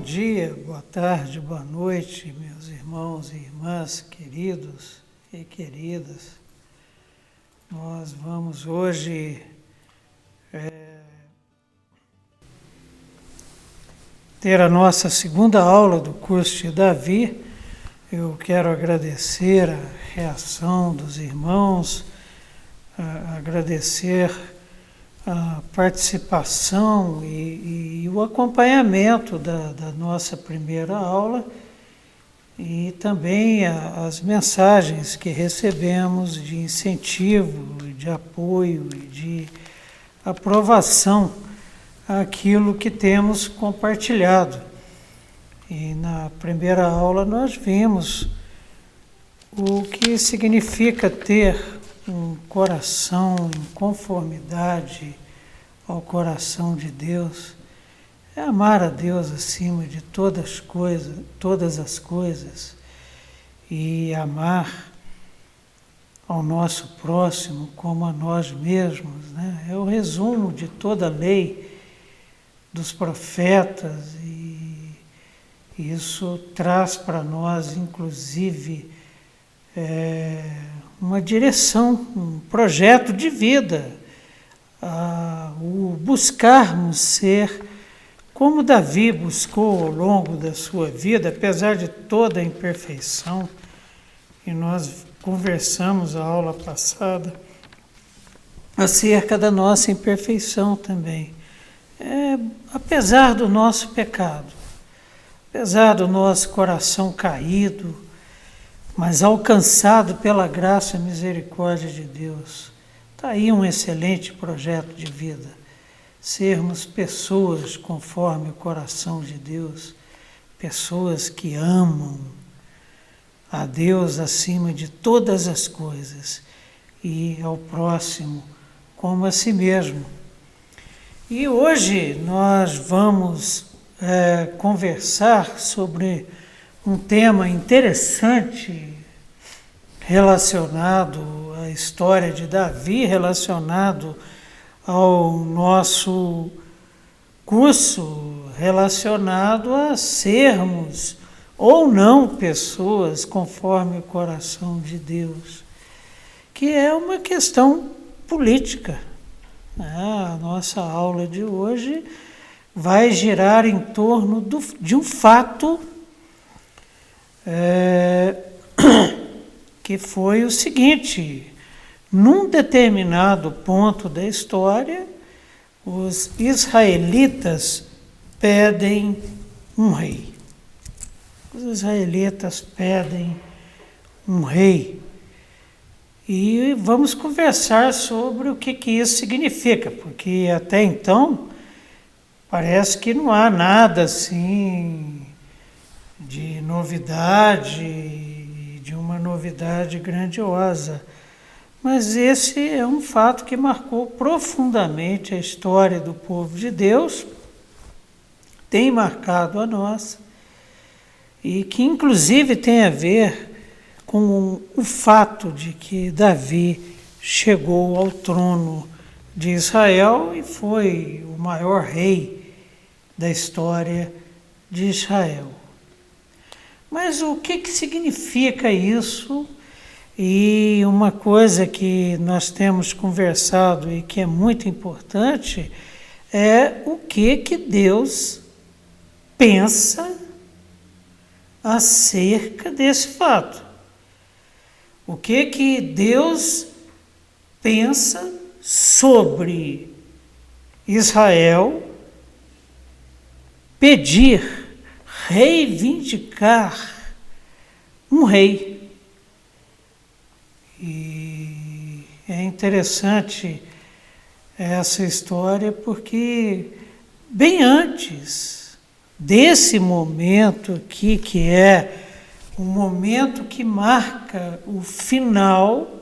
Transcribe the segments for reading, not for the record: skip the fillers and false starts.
dia, boa tarde, boa noite, meus irmãos e irmãs, queridos e queridas. Nós vamos hoje ter a nossa segunda aula do curso de Davi. Eu quero agradecer a reação dos irmãos, agradecer a participação e o acompanhamento da nossa primeira aula e também as mensagens que recebemos de incentivo, de apoio e de aprovação àquilo que temos compartilhado. E na primeira aula nós vimos o que significa ter um coração em conformidade ao coração de Deus. É amar a Deus acima de todas as coisas e amar ao nosso próximo como a nós mesmos, né? É o resumo de toda a lei dos profetas e isso traz para nós, inclusive, uma direção, um projeto de vida, o buscarmos ser como Davi buscou ao longo da sua vida, apesar de toda a imperfeição, e nós conversamos a aula passada acerca da nossa imperfeição também. Apesar do nosso pecado, apesar do nosso coração caído, mas alcançado pela graça e misericórdia de Deus. Está aí um excelente projeto de vida. Sermos pessoas conforme o coração de Deus, pessoas que amam a Deus acima de todas as coisas e ao próximo como a si mesmo. E hoje nós vamos conversar sobre um tema interessante relacionado à história de Davi, relacionado ao nosso curso, relacionado a sermos ou não pessoas conforme o coração de Deus, que é uma questão política. A nossa aula de hoje vai girar em torno de um fato que foi o seguinte: num determinado ponto da história, os israelitas pedem um rei. Os israelitas pedem um rei. E vamos conversar sobre o que isso significa, porque até então parece que não há nada assim de novidade, de uma novidade grandiosa. Mas esse é um fato que marcou profundamente a história do povo de Deus, tem marcado a nossa, e que inclusive tem a ver com o fato de que Davi chegou ao trono de Israel e foi o maior rei da história de Israel. Mas o que significa isso? E uma coisa que nós temos conversado e que é muito importante é o que Deus pensa acerca desse fato. O que Deus pensa sobre Israel pedir, reivindicar um rei. E é interessante essa história porque bem antes desse momento aqui, que é um momento que marca o final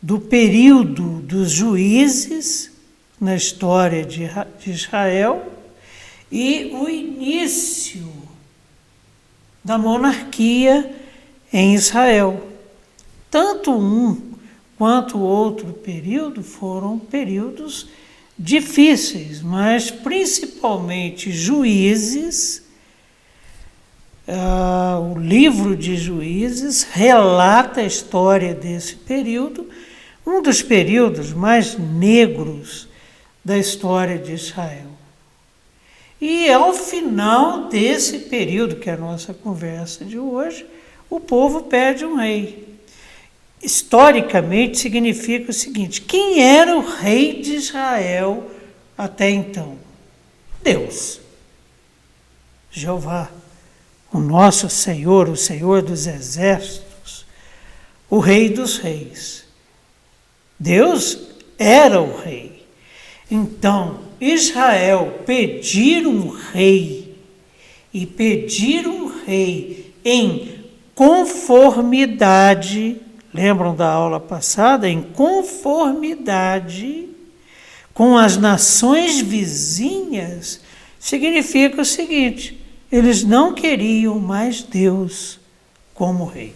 do período dos juízes na história de Israel e o início da monarquia em Israel. Tanto um quanto o outro período foram períodos difíceis, mas principalmente Juízes O livro de Juízes relata a história desse período, um dos períodos mais negros da história de Israel. E ao final desse período, que é a nossa conversa de hoje, o povo pede um rei. Historicamente significa o seguinte: quem era o rei de Israel até então? Deus. Jeová, o nosso Senhor, o Senhor dos exércitos, o Rei dos reis. Deus era o rei. Então, Israel pedir um rei, e pedir um rei em conformidade, lembram da aula passada? Em conformidade com as nações vizinhas, significa o seguinte: eles não queriam mais Deus como rei.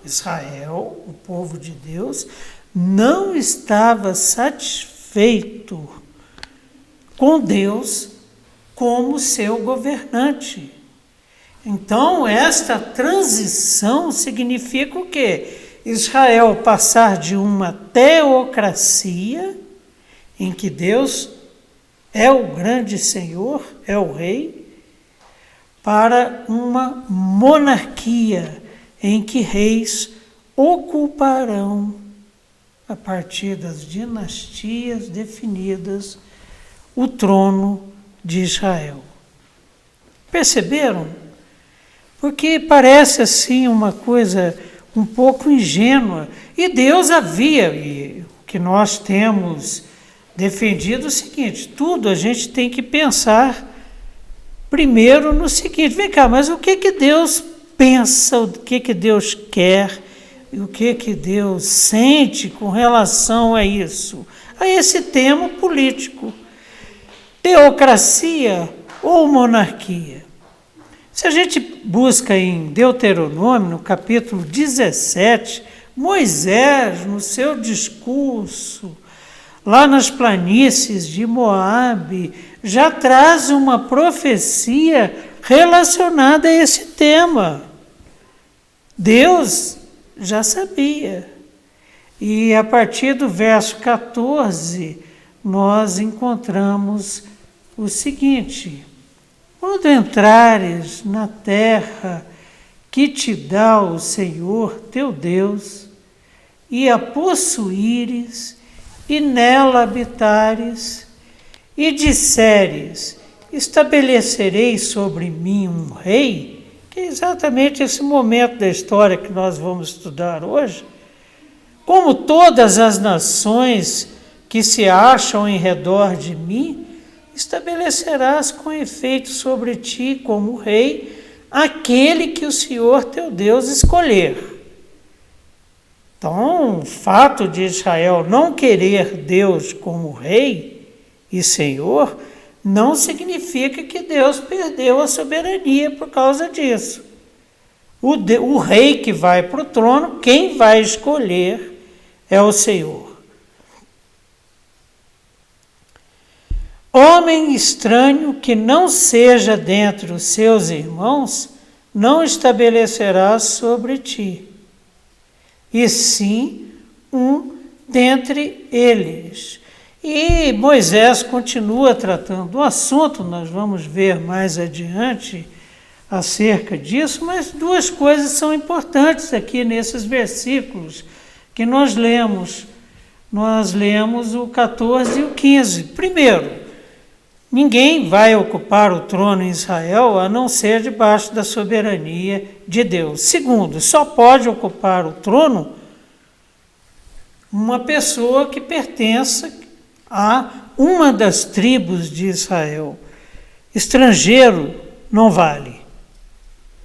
Israel, o povo de Deus, não estava satisfeito com Deus como seu governante. Então, esta transição significa o quê? Israel passar de uma teocracia, em que Deus é o grande Senhor, é o rei, para uma monarquia em que reis ocuparão, a partir das dinastias definidas, o trono de Israel. Perceberam? Porque parece assim uma coisa um pouco ingênua. E Deus havia, e o que nós temos defendido é o seguinte: tudo a gente tem que pensar primeiro no seguinte: vem cá, mas o que Deus pensa, o que Deus quer, e o que Deus sente com relação a isso, a esse tema político, teocracia ou monarquia? Se a gente busca em Deuteronômio, no capítulo 17, Moisés, no seu discurso, lá nas planícies de Moabe, já traz uma profecia relacionada a esse tema. Deus já sabia. E a partir do verso 14, nós encontramos o seguinte: quando entrares na terra que te dá o Senhor teu Deus, e a possuíres, e nela habitares, e disseres: estabelecerei sobre mim um rei, que é exatamente esse momento da história que nós vamos estudar hoje, como todas as nações que se acham em redor de mim, estabelecerás com efeito sobre ti como rei aquele que o Senhor teu Deus escolher. Então, o fato de Israel não querer Deus como rei e Senhor não significa que Deus perdeu a soberania por causa disso. O rei que vai para o trono, quem vai escolher é o Senhor. Homem estranho que não seja dentre os seus irmãos, não estabelecerá sobre ti, e sim um dentre eles. E Moisés continua tratando do assunto, nós vamos ver mais adiante acerca disso, mas duas coisas são importantes aqui nesses versículos que nós lemos. Nós lemos o 14 e o 15. Primeiro, ninguém vai ocupar o trono em Israel a não ser debaixo da soberania de Deus. Segundo, só pode ocupar o trono uma pessoa que pertença a uma das tribos de Israel. Estrangeiro não vale.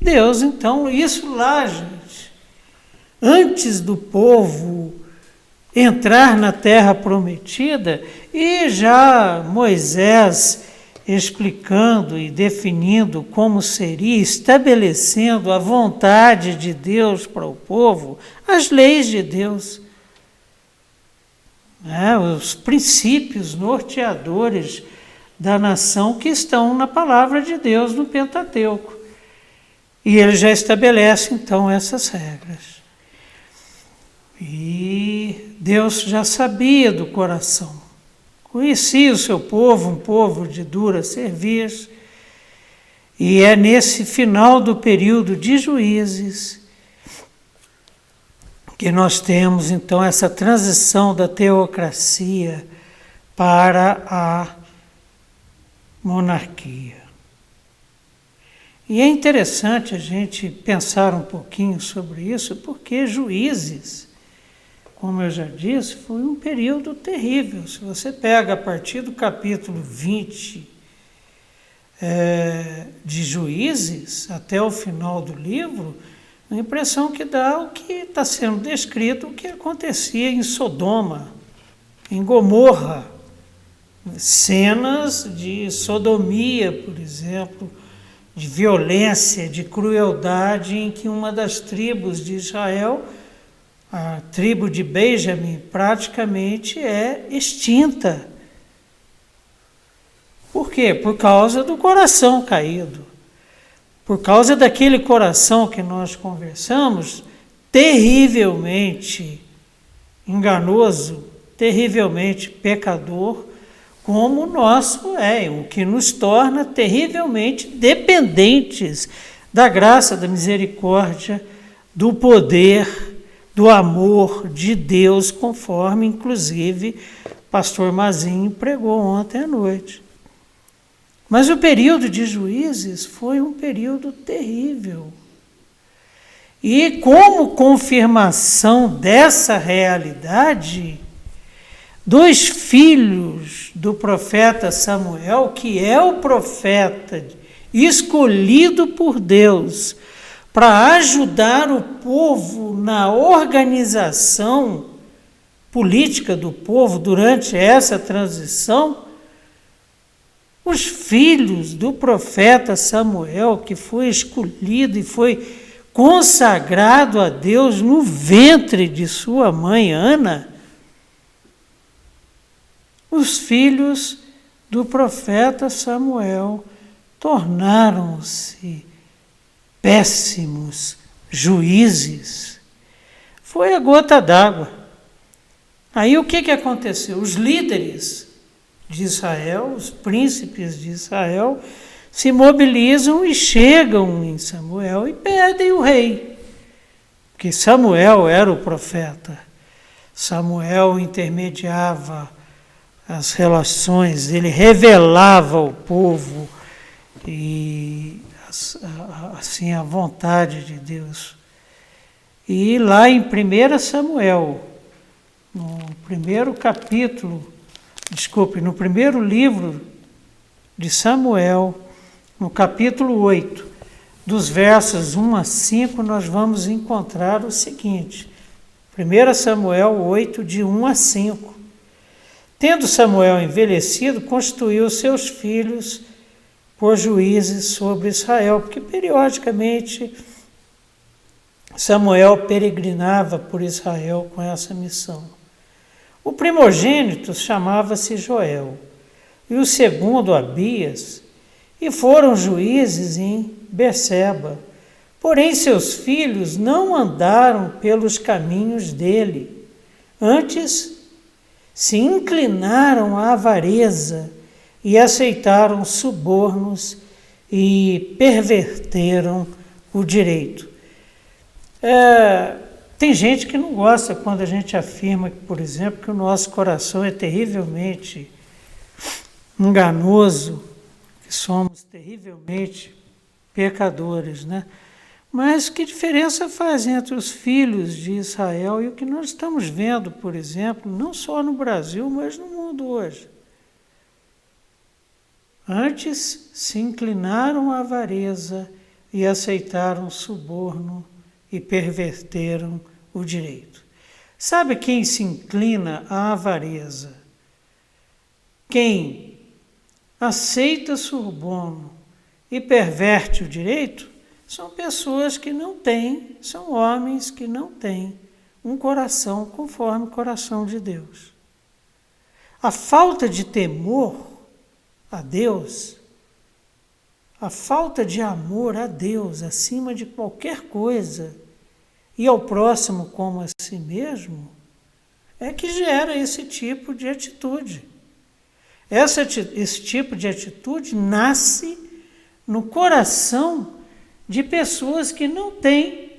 Deus, então, isso lá, gente, antes do povo entrar na terra prometida, e já Moisés explicando e definindo como seria, estabelecendo a vontade de Deus para o povo, as leis de Deus, os princípios norteadores da nação que estão na palavra de Deus no Pentateuco. E ele já estabelece, então, essas regras. E Deus já sabia do coração. Conhecia o seu povo, um povo de dura cerviz. E é nesse final do período de Juízes que nós temos, então, essa transição da teocracia para a monarquia. E é interessante a gente pensar um pouquinho sobre isso, porque Juízes, como eu já disse, foi um período terrível. Se você pega a partir do capítulo 20 de Juízes até o final do livro, a impressão que dá o que está sendo descrito, o que acontecia em Sodoma, em Gomorra, cenas de sodomia, por exemplo, de violência, de crueldade, em que uma das tribos de Israel, a tribo de Benjamim, praticamente é extinta. Por quê? Por causa do coração caído. Por causa daquele coração que nós conversamos, terrivelmente enganoso, terrivelmente pecador, como o nosso é, o que nos torna terrivelmente dependentes da graça, da misericórdia, do poder, do amor de Deus, conforme, inclusive, o pastor Mazinho pregou ontem à noite. Mas o período de Juízes foi um período terrível. E como confirmação dessa realidade, 2 filhos do profeta Samuel, que é o profeta escolhido por Deus para ajudar o povo na organização política do povo durante essa transição, os filhos do profeta Samuel, que foi escolhido e foi consagrado a Deus no ventre de sua mãe Ana, os filhos do profeta Samuel tornaram-se péssimos juízes. Foi a gota d'água. Aí o que aconteceu? Os líderes de Israel, os príncipes de Israel, se mobilizam e chegam em Samuel e pedem o rei. Porque Samuel era o profeta. Samuel intermediava as relações, ele revelava ao povo e assim a vontade de Deus. E lá em 1 Samuel, no primeiro capítulo, no primeiro livro de Samuel, no capítulo 8, dos versos 1 a 5, nós vamos encontrar o seguinte. 1 Samuel 8, de 1 a 5. Tendo Samuel envelhecido, constituiu seus filhos por juízes sobre Israel, porque periodicamente Samuel peregrinava por Israel com essa missão. O primogênito chamava-se Joel, e o segundo Abias, e foram juízes em Berseba. Porém, seus filhos não andaram pelos caminhos dele, antes se inclinaram à avareza e aceitaram subornos e perverteram o direito. Tem gente que não gosta quando a gente afirma, por exemplo, que o nosso coração é terrivelmente enganoso, que somos terrivelmente pecadores, né? Mas que diferença faz entre os filhos de Israel e o que nós estamos vendo, por exemplo, não só no Brasil, mas no mundo hoje? Antes se inclinaram à avareza e aceitaram suborno e perverteram o direito. Sabe quem se inclina à avareza? Quem aceita suborno e perverte o direito são pessoas que não têm, são homens que não têm um coração conforme o coração de Deus. A falta de temor a Deus, a falta de amor a Deus acima de qualquer coisa e ao próximo como a si mesmo, é que gera esse tipo de atitude. Esse tipo de atitude nasce no coração de pessoas que não têm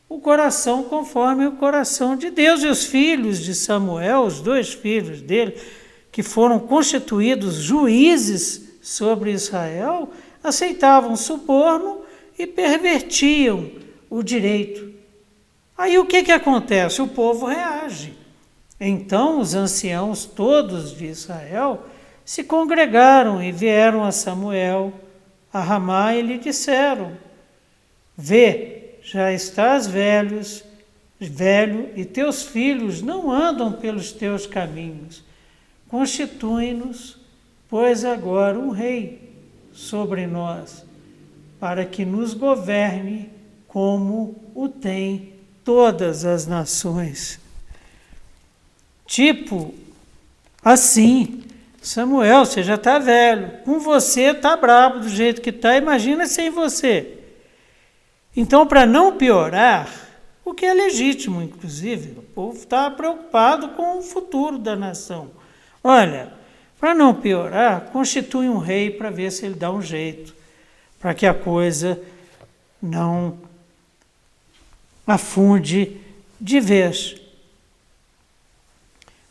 o coração conforme o coração de Deus. E os filhos de Samuel, os 2 filhos dele, que foram constituídos juízes sobre Israel, aceitavam suborno e pervertiam o direito. Aí o que acontece? O povo reage. Então os anciãos todos de Israel se congregaram e vieram a Samuel, a Ramá, e lhe disseram: vê, já estás velho, e teus filhos não andam pelos teus caminhos. Constitui-nos, pois agora um rei sobre nós, para que nos governe como o tem todas as nações. Tipo, assim, Samuel, você já está velho, com você está bravo do jeito que está, imagina sem você. Então, para não piorar, o que é legítimo, inclusive, o povo está preocupado com o futuro da nação. Olha, para não piorar, constitui um rei para ver se ele dá um jeito, para que a coisa não afunde de vez.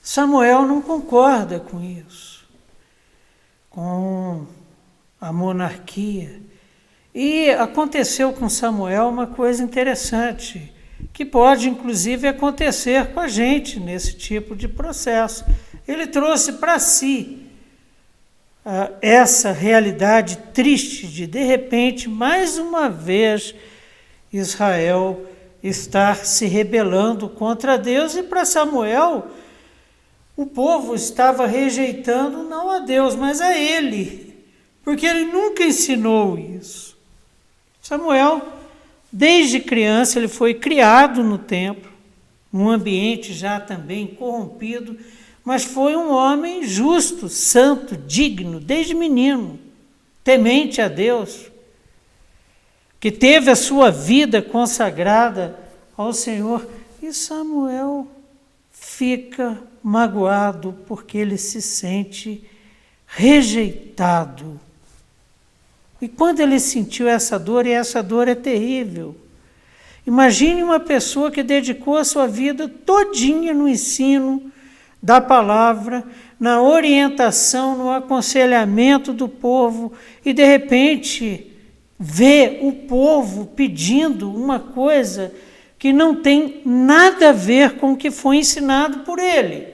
Samuel não concorda com isso, com a monarquia. E aconteceu com Samuel uma coisa interessante, que pode inclusive acontecer com a gente nesse tipo de processo. Ele trouxe para si essa realidade triste de repente, mais uma vez, Israel estar se rebelando contra Deus, e para Samuel, o povo estava rejeitando não a Deus, mas a ele, porque ele nunca ensinou isso. Samuel, desde criança, ele foi criado no templo, num ambiente já também corrompido, mas foi um homem justo, santo, digno, desde menino, temente a Deus, que teve a sua vida consagrada ao Senhor. E Samuel fica magoado porque ele se sente rejeitado. E quando ele sentiu essa dor, e essa dor é terrível, imagine uma pessoa que dedicou a sua vida todinha no ensino da palavra, na orientação, no aconselhamento do povo, e de repente vê o povo pedindo uma coisa que não tem nada a ver com o que foi ensinado por ele.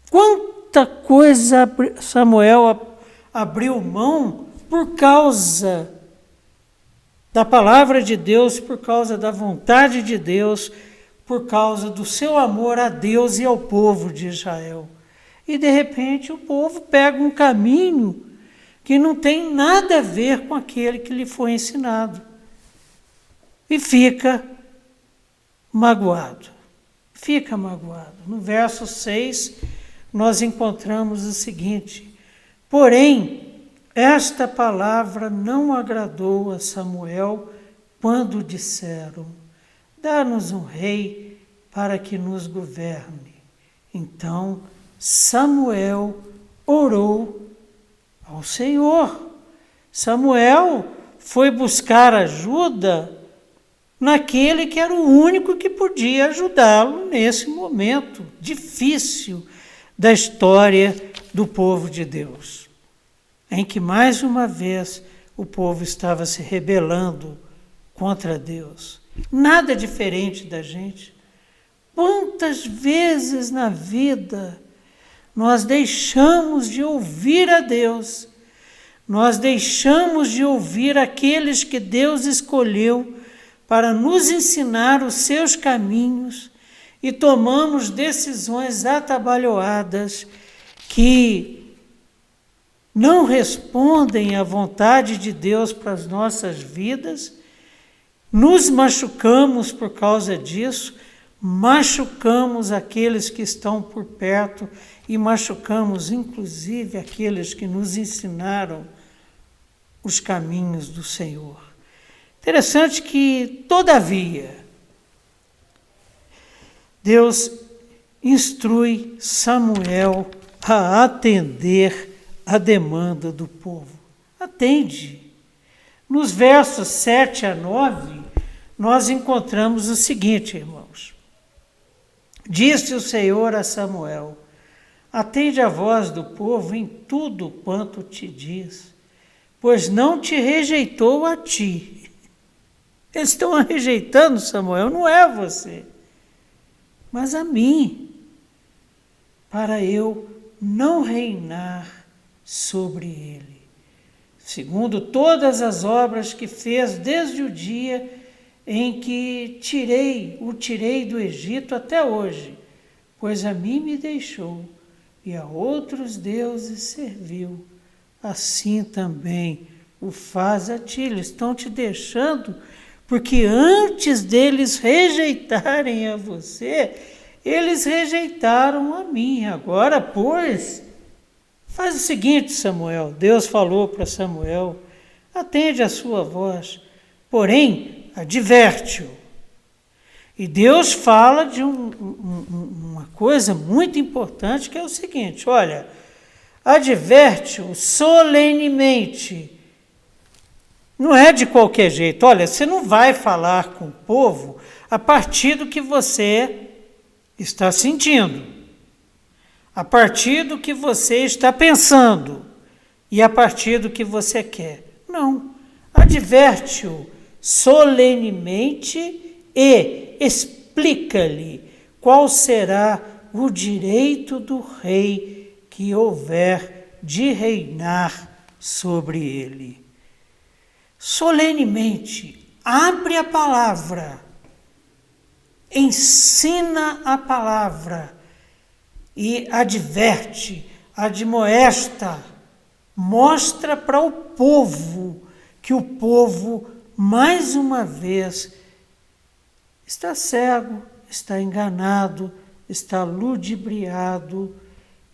Quanta coisa Samuel abriu mão por causa da palavra de Deus, por causa da vontade de Deus, por causa do seu amor a Deus e ao povo de Israel. E de repente o povo pega um caminho que não tem nada a ver com aquele que lhe foi ensinado. E fica magoado. Fica magoado. No verso 6, nós encontramos o seguinte: porém, esta palavra não agradou a Samuel quando disseram: dá-nos um rei para que nos governe. Então Samuel orou ao Senhor. Samuel foi buscar ajuda naquele que era o único que podia ajudá-lo nesse momento difícil da história do povo de Deus, em que mais uma vez o povo estava se rebelando contra Deus. Nada diferente da gente. Quantas vezes na vida nós deixamos de ouvir a Deus, nós deixamos de ouvir aqueles que Deus escolheu para nos ensinar os seus caminhos e tomamos decisões atabalhoadas que não respondem à vontade de Deus para as nossas vidas, nos machucamos por causa disso, machucamos aqueles que estão por perto e machucamos, inclusive, aqueles que nos ensinaram os caminhos do Senhor. Interessante que, todavia, Deus instrui Samuel a atender a demanda do povo. Atende. Nos versos 7 a 9, nós encontramos o seguinte, irmãos. Disse o Senhor a Samuel: atende a voz do povo em tudo quanto te diz, pois não te rejeitou a ti. Eles estão rejeitando Samuel, não é você, mas a mim, para eu não reinar sobre ele, segundo todas as obras que fez desde o dia em que o tirei do Egito até hoje, pois a mim me deixou e a outros deuses serviu. Assim também o faz a ti. Eles estão te deixando, porque antes deles rejeitarem a você, eles rejeitaram a mim. Agora, pois, faz o seguinte, Samuel. Deus falou para Samuel: atende a sua voz, porém, adverte-o. E Deus fala de uma coisa muito importante, que é o seguinte: olha, adverte-o solenemente. Não é de qualquer jeito. Olha, você não vai falar com o povo a partir do que você está sentindo, a partir do que você está pensando e a partir do que você quer. Não. Adverte-o solenemente e explica-lhe qual será o direito do rei que houver de reinar sobre ele. Solenemente, abre a palavra, ensina a palavra e adverte, admoesta, mostra para o povo que o povo, mais uma vez, está cego, está enganado, está ludibriado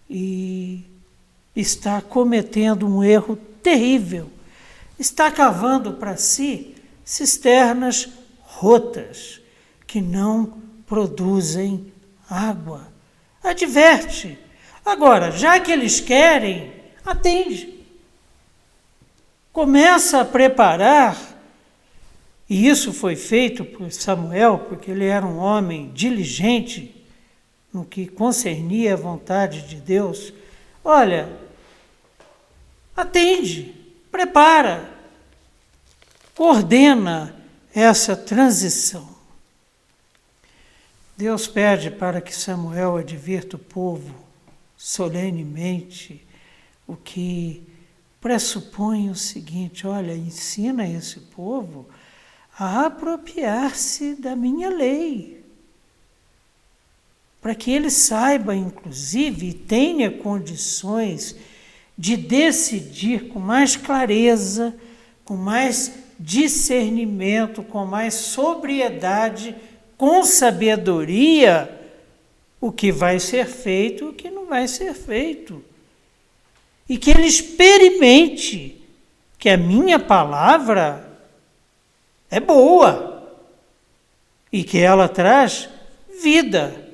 e está cometendo um erro terrível. Está cavando para si cisternas rotas que não produzem água. Adverte. Agora, já que eles querem, atende. Começa a preparar, e isso foi feito por Samuel, porque ele era um homem diligente no que concernia a vontade de Deus. Olha, atende, prepara, coordena essa transição. Deus pede para que Samuel advirta o povo solenemente, o que pressupõe o seguinte: olha, ensina esse povo a apropriar-se da minha lei, para que ele saiba, inclusive, e tenha condições de decidir com mais clareza, com mais discernimento, com mais sobriedade, com sabedoria, o que vai ser feito e o que não vai ser feito. E que ele experimente que a minha palavra é boa e que ela traz vida.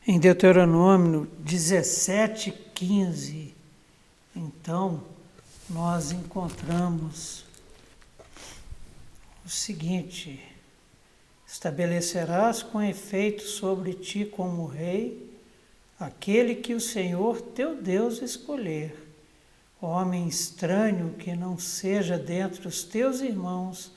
Em Deuteronômio 17:15, então, nós encontramos o seguinte: estabelecerás com efeito sobre ti como rei aquele que o Senhor teu Deus escolher, homem estranho que não seja dentre os teus irmãos,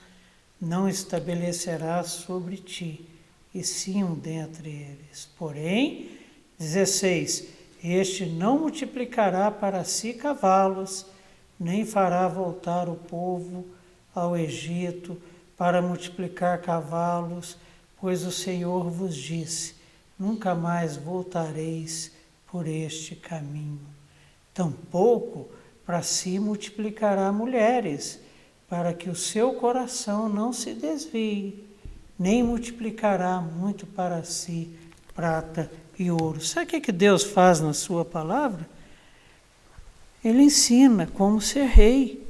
não estabelecerás sobre ti, e sim um dentre eles. Porém, 16, este não multiplicará para si cavalos, nem fará voltar o povo ao Egito para multiplicar cavalos, pois o Senhor vos disse: nunca mais voltareis por este caminho. Tampouco para si multiplicará mulheres, para que o seu coração não se desvie, nem multiplicará muito para si prata e ouro. Sabe o que Deus faz na sua palavra? Ele ensina como ser rei.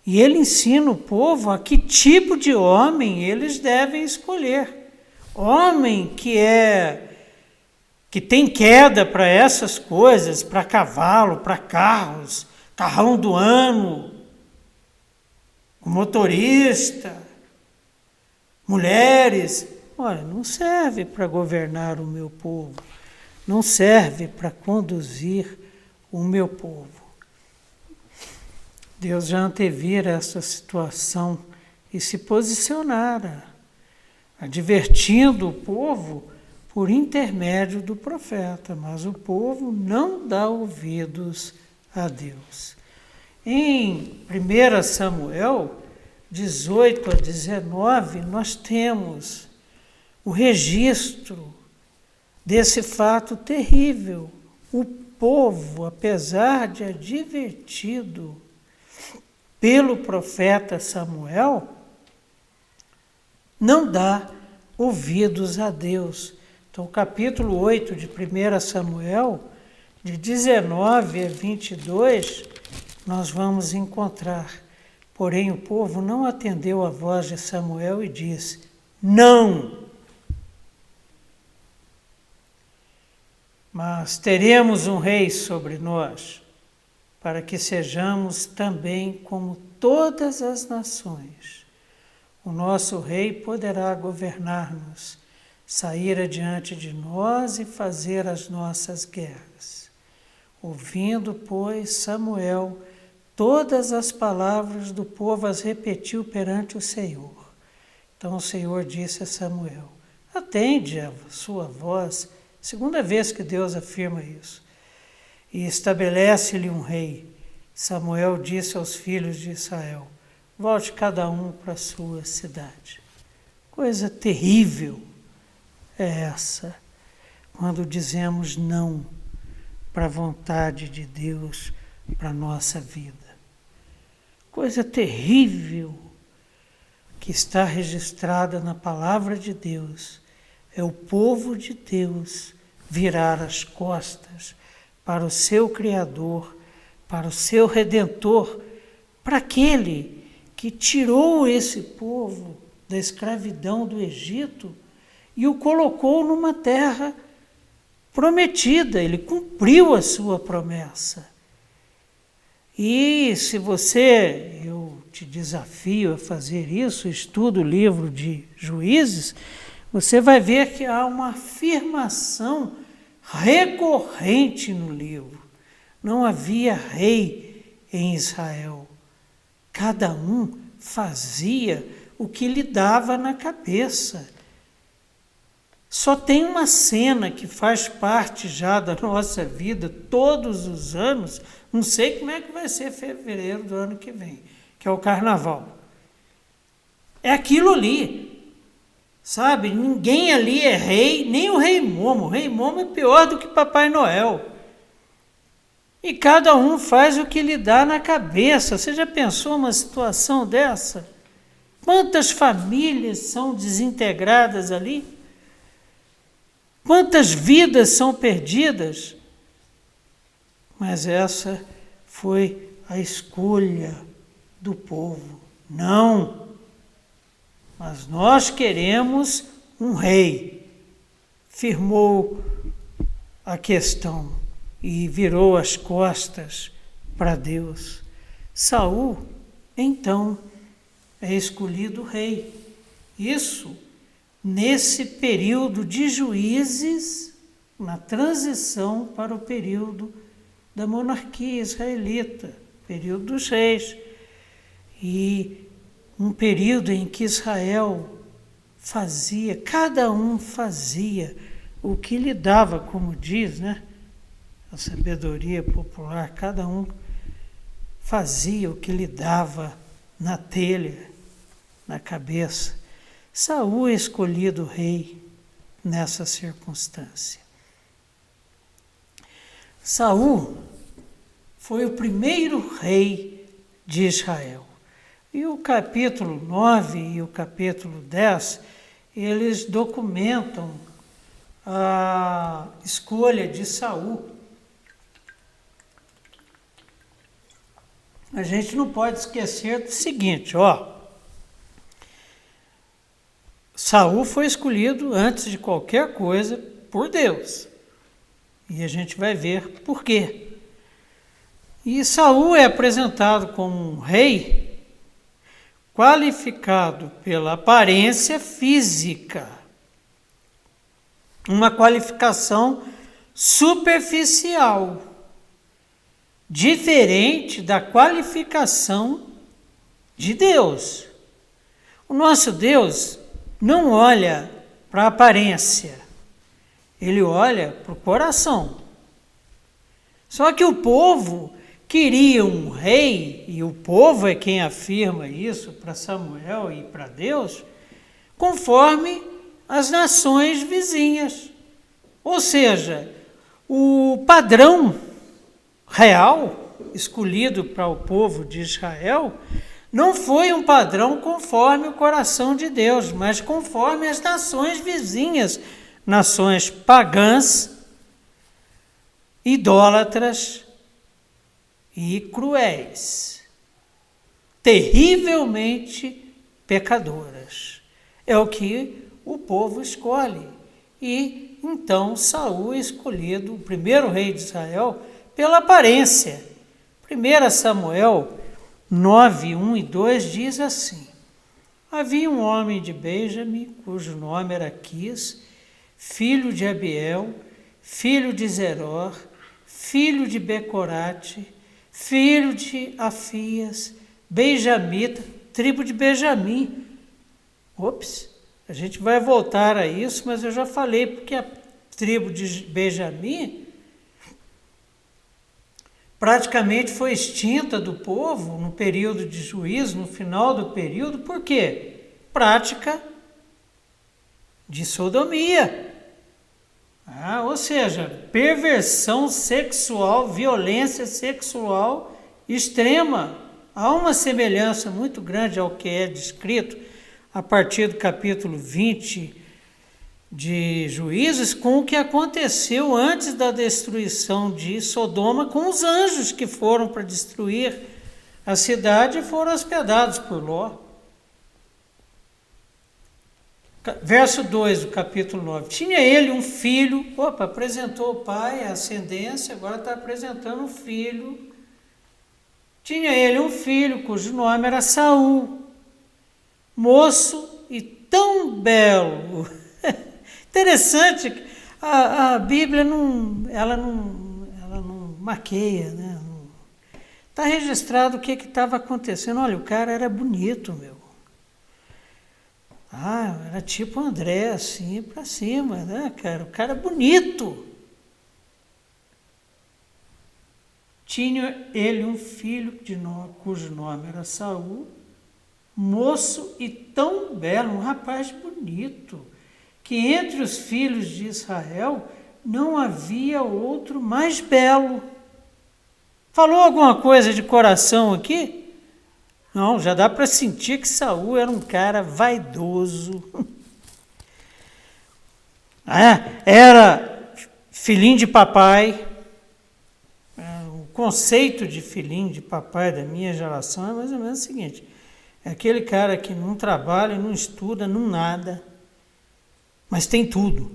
E ele ensina o povo a que tipo de homem eles devem escolher. Homem que tem queda para essas coisas, para cavalo, para carros, carrão do ano, motorista, mulheres. Olha, não serve para governar o meu povo, não serve para conduzir o meu povo. Deus já antevira essa situação e se posicionara, advertindo o povo por intermédio do profeta, mas o povo não dá ouvidos a Deus. Em 1 Samuel 18 a 19, nós temos o registro desse fato terrível. O povo, apesar de advertido pelo profeta Samuel, não dá ouvidos a Deus. Então, o capítulo 8 de 1 Samuel, de 19 a 22, nós vamos encontrar. Porém, o povo não atendeu à voz de Samuel e disse: não! Mas teremos um rei sobre nós, para que sejamos também como todas as nações. O nosso rei poderá governar-nos, sair adiante de nós e fazer as nossas guerras. Ouvindo, pois, Samuel todas as palavras do povo, as repetiu perante o Senhor. Então o Senhor disse a Samuel: atende a sua voz. Segunda vez que Deus afirma isso. E estabelece-lhe um rei. Samuel disse aos filhos de Israel: volte cada um para a sua cidade. Coisa terrível é essa, quando dizemos não para a vontade de Deus para a nossa vida. Coisa terrível que está registrada na palavra de Deus é o povo de Deus virar as costas para o seu Criador, para o seu Redentor, para aquele que tirou esse povo da escravidão do Egito e o colocou numa terra prometida. Ele cumpriu a sua promessa. E se eu te desafio a fazer isso, estuda o livro de Juízes, você vai ver que há uma afirmação recorrente no livro. Não havia rei em Israel. Cada um fazia o que lhe dava na cabeça. Só tem uma cena que faz parte já da nossa vida todos os anos, não sei como é que vai ser fevereiro do ano que vem, que é o carnaval. É aquilo ali. Sabe, ninguém ali é rei, nem o rei Momo. O rei Momo é pior do que Papai Noel. E cada um faz o que lhe dá na cabeça. Você já pensou uma situação dessa? Quantas famílias são desintegradas ali? Quantas vidas são perdidas? Mas essa foi a escolha do povo. Não! Mas nós queremos um rei. Firmou a questão e virou as costas para Deus. Saul, então, é escolhido rei. Isso nesse período de Juízes, na transição para o período da monarquia israelita, período dos reis. E um período em que Israel cada um fazia o que lhe dava, como diz, né? A sabedoria popular, cada um fazia o que lhe dava na telha, na cabeça. Saul é escolhido rei nessa circunstância. Saul foi o primeiro rei de Israel. E o capítulo 9 e o capítulo 10, eles documentam a escolha de Saul. A gente não pode esquecer do seguinte, Saul foi escolhido antes de qualquer coisa por Deus. E a gente vai ver por quê. E Saul é apresentado como um rei qualificado pela aparência física. Uma qualificação superficial, diferente da qualificação de Deus. O nosso Deus não olha para a aparência, ele olha para o coração. Só que o povo queria um rei, e o povo é quem afirma isso para Samuel e para Deus, conforme as nações vizinhas. Ou seja, o padrão real escolhido para o povo de Israel não foi um padrão conforme o coração de Deus, mas conforme as nações vizinhas, nações pagãs, idólatras e cruéis, terrivelmente pecadoras. É o que o povo escolhe. E então Saul é escolhido, o primeiro rei de Israel, pela aparência. 1 Samuel 9, 1 e 2 diz assim: havia um homem de Benjamim, cujo nome era Quis, filho de Abiel, filho de Zeror, filho de Becorate, filho de Afias, benjamita, tribo de Benjamim. A gente vai voltar a isso, mas eu já falei, porque a tribo de Benjamim praticamente foi extinta do povo no período de juízo, no final do período. Por quê? Prática de sodomia. Ou seja, perversão sexual, violência sexual extrema. Há uma semelhança muito grande ao que é descrito a partir do capítulo 20 de Juízes com o que aconteceu antes da destruição de Sodoma com os anjos que foram para destruir a cidade e foram hospedados por Ló. Verso 2 do capítulo 9. Tinha ele um filho, apresentou o pai, a ascendência, agora está apresentando um filho. Tinha ele um filho cujo nome era Saul, moço e tão belo. Interessante, a Bíblia não maqueia, né? Está registrado o que estava acontecendo. Olha, o cara era bonito, meu. Era tipo André, assim, para cima, né, cara? O cara bonito. Tinha ele um filho cujo nome era Saul, moço e tão belo, um rapaz bonito, que entre os filhos de Israel não havia outro mais belo. Falou alguma coisa de coração aqui? Não, já dá para sentir que Saul era um cara vaidoso. Era filhinho de papai. O conceito de filhinho de papai da minha geração é mais ou menos o seguinte: é aquele cara que não trabalha, não estuda, não nada, mas tem tudo.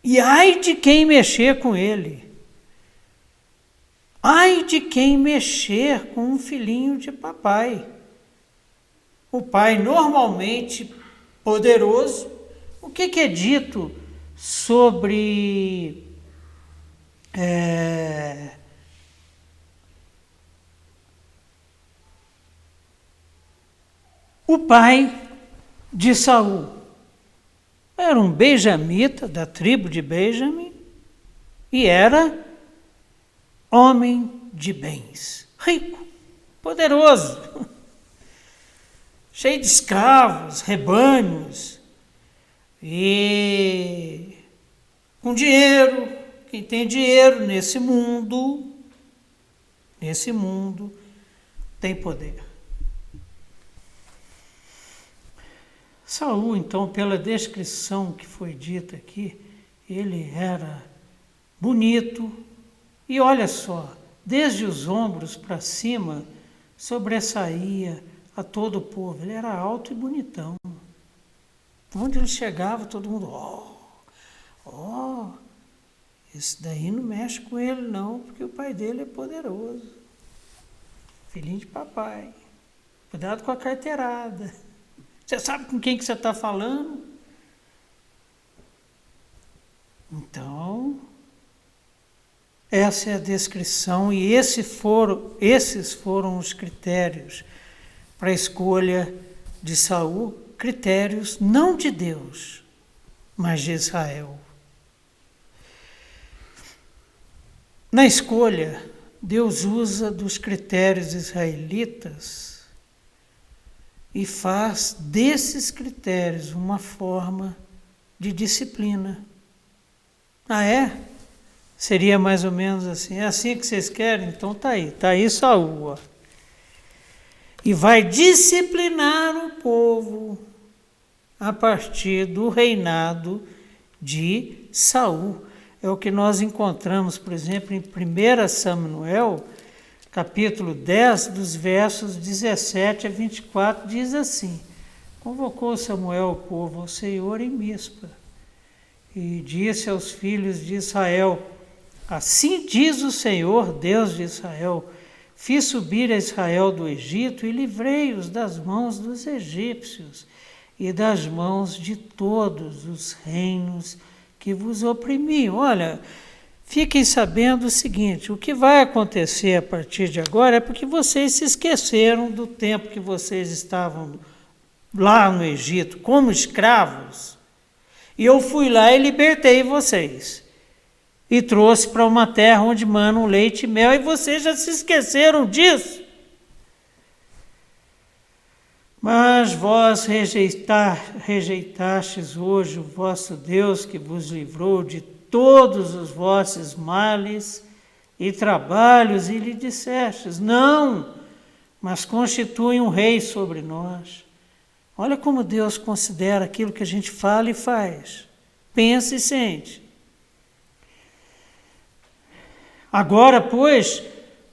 E ai de quem mexer com ele. Ai de quem mexer com um filhinho de papai. O pai normalmente poderoso. O que é dito sobre o pai de Saul? Era um benjamita da tribo de Benjamim e era homem de bens, rico, poderoso, cheio de escravos, rebanhos e com dinheiro. Quem tem dinheiro nesse mundo tem poder. Saul, então, pela descrição que foi dita aqui, ele era bonito e olha só, desde os ombros para cima, sobressaía a todo o povo. Ele era alto e bonitão. Onde ele chegava, todo mundo, esse daí não mexe com ele não, porque o pai dele é poderoso. Filhinho de papai. Cuidado com a carteirada. Você sabe com quem que você está falando? Então, essa é a descrição e esses foram os critérios para a escolha de Saul, critérios não de Deus, mas de Israel. Na escolha, Deus usa dos critérios israelitas e faz desses critérios uma forma de disciplina. Ah, é? Seria mais ou menos assim. É assim que vocês querem? Então tá aí Saul. Ó. E vai disciplinar o povo a partir do reinado de Saul. É o que nós encontramos, por exemplo, em 1 Samuel, capítulo 10, dos versos 17 a 24, diz assim: Convocou Samuel o povo ao Senhor em Mispa, e disse aos filhos de Israel: Assim diz o Senhor, Deus de Israel: Fiz subir a Israel do Egito e livrei-os das mãos dos egípcios e das mãos de todos os reinos que vos oprimiam. Olha, fiquem sabendo o seguinte, o que vai acontecer a partir de agora é porque vocês se esqueceram do tempo que vocês estavam lá no Egito como escravos, e eu fui lá e libertei vocês. E trouxe para uma terra onde manam leite e mel, e vocês já se esqueceram disso. Mas vós rejeitastes hoje o vosso Deus, que vos livrou de todos os vossos males e trabalhos, e lhe dissestes: Não, mas constitui um rei sobre nós. Olha como Deus considera aquilo que a gente fala e faz. Pensa e sente. Agora, pois,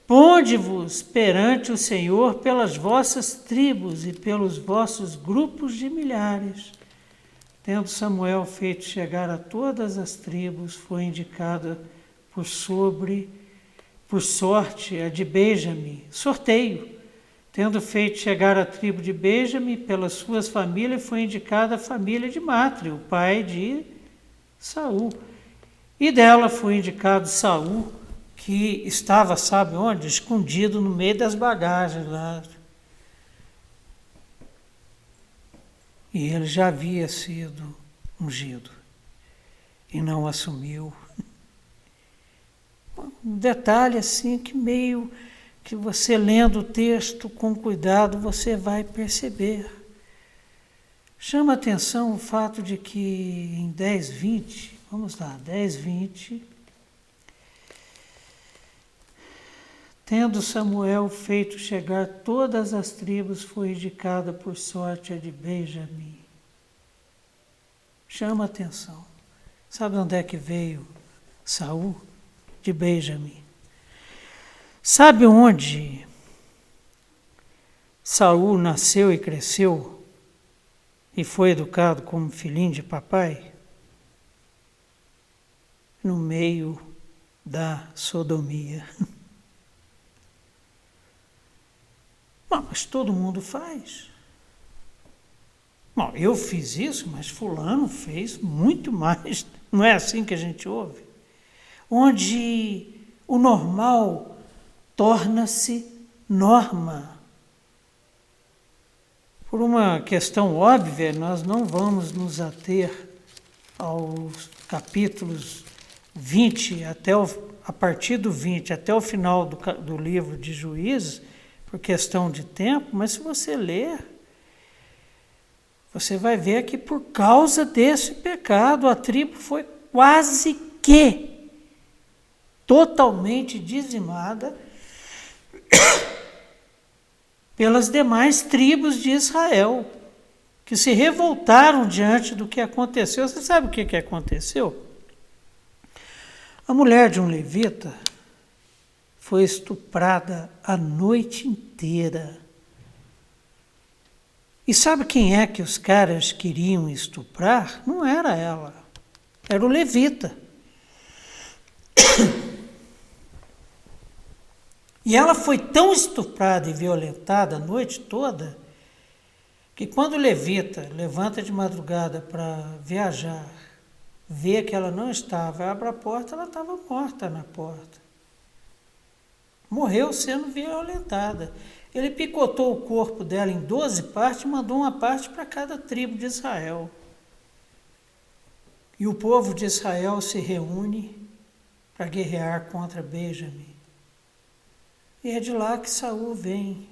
ponde-vos perante o Senhor pelas vossas tribos e pelos vossos grupos de milhares. Tendo Samuel feito chegar a todas as tribos, foi indicada por sorte a de Benjamim, sorteio. Tendo feito chegar a tribo de Benjamim pelas suas famílias, foi indicada a família de Matre, o pai de Saul. E dela foi indicado Saul, que estava, sabe onde? Escondido no meio das bagagens lá. E ele já havia sido ungido e não assumiu. Um detalhe assim que meio que você lendo o texto com cuidado você vai perceber. Chama atenção o fato de que em 10:20, vamos lá, 10:20, tendo Samuel feito chegar todas as tribos, foi indicada por sorte a de Benjamim. Chama atenção. Sabe onde é que veio Saul? De Benjamim. Sabe onde Saul nasceu e cresceu e foi educado como filhinho de papai? No meio da sodomia. Mas todo mundo faz. Bom, eu fiz isso, mas fulano fez muito mais. Não é assim que a gente ouve? Onde o normal torna-se norma. Por uma questão óbvia, nós não vamos nos ater aos capítulos 20, a partir do 20 até o final do livro de Juízes, por questão de tempo, mas se você ler, você vai ver que por causa desse pecado, a tribo foi quase que totalmente dizimada pelas demais tribos de Israel. que se revoltaram diante do que aconteceu. Você sabe o que aconteceu? A mulher de um levita foi estuprada a noite inteira. E sabe quem é que os caras queriam estuprar? Não era ela, era o levita. E ela foi tão estuprada e violentada a noite toda, que quando o levita levanta de madrugada para viajar, vê que ela não estava, abre a porta, ela estava morta na porta. Morreu sendo violentada. Ele picotou o corpo dela em 12 partes e mandou uma parte para cada tribo de Israel. E o povo de Israel se reúne para guerrear contra Benjamim. E é de lá que Saul vem.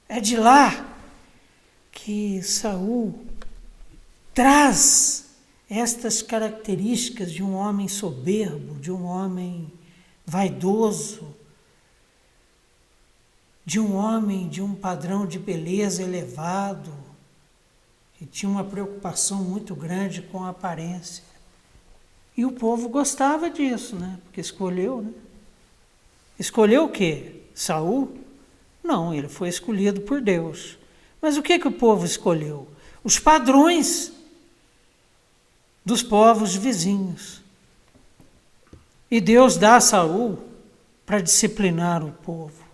É de lá que Saul traz estas características de um homem soberbo, de um homem vaidoso, de um homem de um padrão de beleza elevado, que tinha uma preocupação muito grande com a aparência. E o povo gostava disso, né? Porque escolheu, né? Escolheu o quê? Saul? Não, ele foi escolhido por Deus. Mas o que o povo escolheu? Os padrões dos povos vizinhos. E Deus dá a Saul para disciplinar o povo.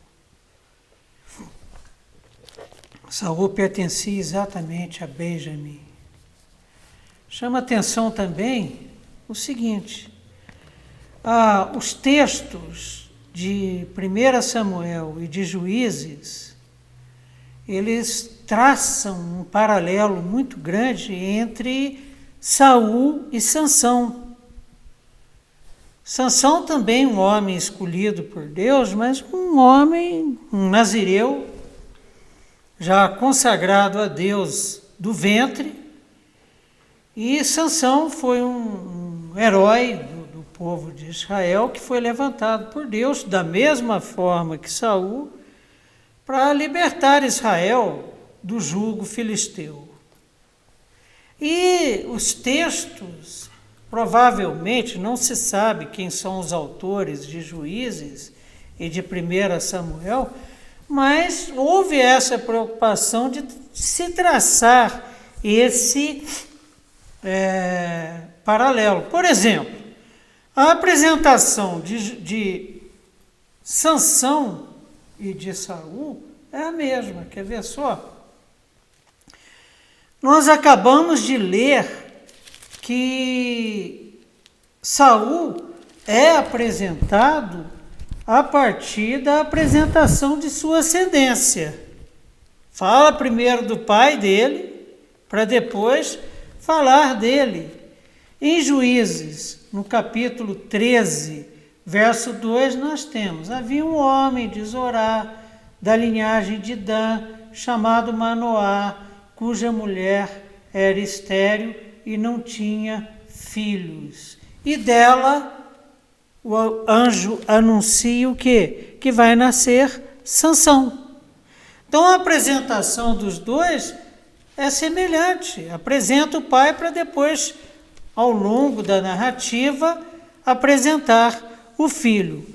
Saul pertencia exatamente a Benjamim. Chama atenção também o seguinte: os textos de 1 Samuel e de Juízes, eles traçam um paralelo muito grande entre Saul e Sansão. Sansão também um homem escolhido por Deus, mas um homem, um nazireu, já consagrado a Deus do ventre, e Sansão foi um herói do povo de Israel que foi levantado por Deus, da mesma forma que Saul, para libertar Israel do jugo filisteu. E os textos, provavelmente, não se sabe quem são os autores de Juízes e de 1 Samuel, mas houve essa preocupação de se traçar esse paralelo. Por exemplo, a apresentação de Sansão e de Saul é a mesma. Quer ver só? Nós acabamos de ler que Saul é apresentado a partir da apresentação de sua ascendência. Fala primeiro do pai dele, para depois falar dele. Em Juízes, no capítulo 13, verso 2, nós temos: havia um homem de Zorá, da linhagem de Dan, chamado Manoá, cuja mulher era estéril e não tinha filhos. E dela o anjo anuncia o quê? Que vai nascer Sansão. Então a apresentação dos dois é semelhante. Apresenta o pai para depois, ao longo da narrativa, apresentar o filho.